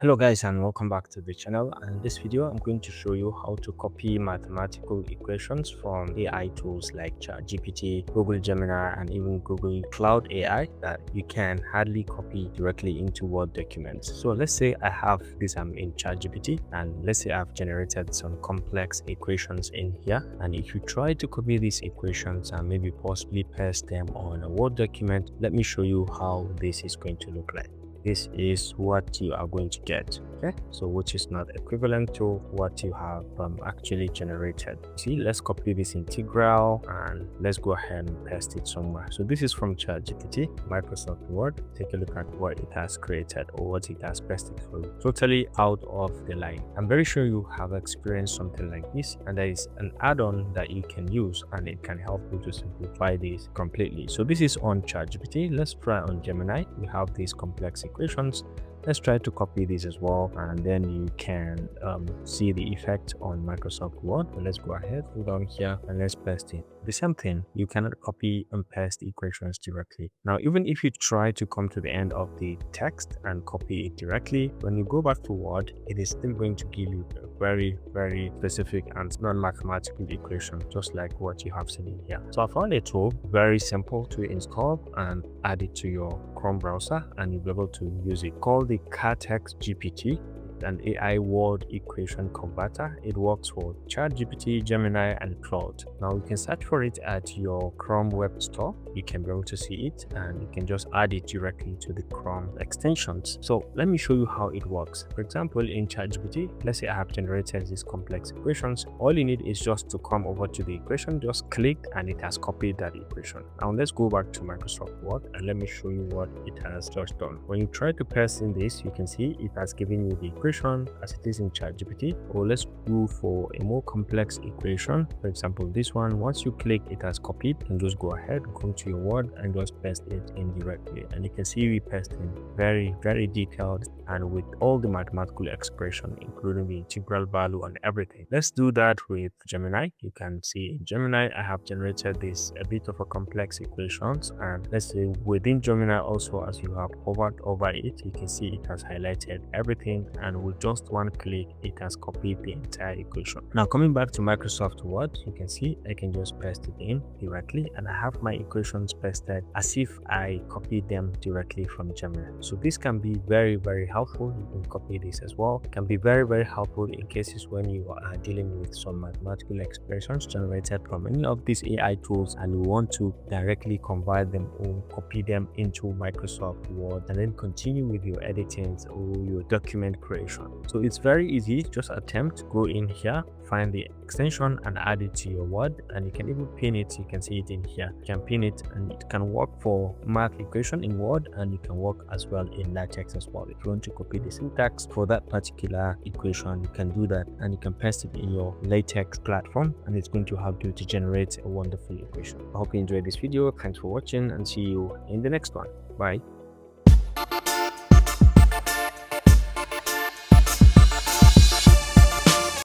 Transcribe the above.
Hello guys, and welcome back to the channel. And in this video I'm going to show you how to copy mathematical equations from AI tools like ChatGPT, Google Gemini, and even Google Cloud AI that you can hardly copy directly into Word documents. So let's say I have this in ChatGPT, and let's say I've generated some complex equations in here, and if you try to copy these equations and maybe possibly paste them on a Word document, let me show you how this is going to look like. This is what you are going to get, okay? So which is not equivalent to what you have actually generated. See, let's copy this integral and let's go ahead and paste it somewhere. So this is from ChatGPT, Microsoft Word. Take a look at what it has created or what it has pasted for you. Totally out of the line. I'm very sure you have experienced something like this, and there is an add-on that you can use and it can help you to simplify this completely. So this is on ChatGPT. Let's try on Gemini. We have these complex equations. Let's try to copy this as well, and then you can see the effect on Microsoft Word. And let's go ahead, go down here, and let's paste it. The same thing, you cannot copy and paste equations directly. Now, even if you try to come to the end of the text and copy it directly, when you go back to Word, it is still going to give you a very specific and non-mathematical equation, just like what you have seen in here. So I found a tool very simple to install and add it to your Chrome browser, and you'll be able to use it, called the LaTeX-GPT, an AI word equation converter. It works for ChatGPT, Gemini, and Claude. Now you can search for it at your Chrome web store. You can be able to see it, and you can just add it directly to the Chrome extensions. So let me show you how it works. For example, in ChatGPT, let's say I have generated these complex equations. All you need is just to come over to the equation, just click, and it has copied that equation. Now let's go back to Microsoft Word and let me show you what it has just done. When you try to paste in this, you can see it has given you the equation as it is in ChatGPT. Or let's go for a more complex equation. For example, this one, once you click, it has copied, and just go ahead, go to your Word and just paste it in directly. And you can see we paste in very detailed and with all the mathematical expression, including the integral value and everything. Let's do that with Gemini. You can see in Gemini, I have generated this a bit of a complex equations, and let's say within Gemini also, as you have hovered over it, you can see it has highlighted everything, and with just one click, it has copied the entire equation. Now coming back to Microsoft Word, you can see I can just paste it in directly, and I have my equations pasted as if I copied them directly from Gemini. So this can be very helpful. You can copy this as well. It can be very helpful in cases when you are dealing with some mathematical expressions generated from any of these AI tools, and you want to directly convert them or copy them into Microsoft Word and then continue with your editing or your document creation. So it's very easy. Just attempt, go in here, find the extension and add it to your Word, and you can even pin it. You can see it in here. You can pin it, and it can work for math equation in Word, and you can work as well in LaTeX as well. If you want to copy the syntax for that particular equation, you can do that, and you can paste it in your LaTeX platform, and it's going to help you to generate a wonderful equation. I hope you enjoyed this video. Thanks for watching, and see you in the next one. Bye.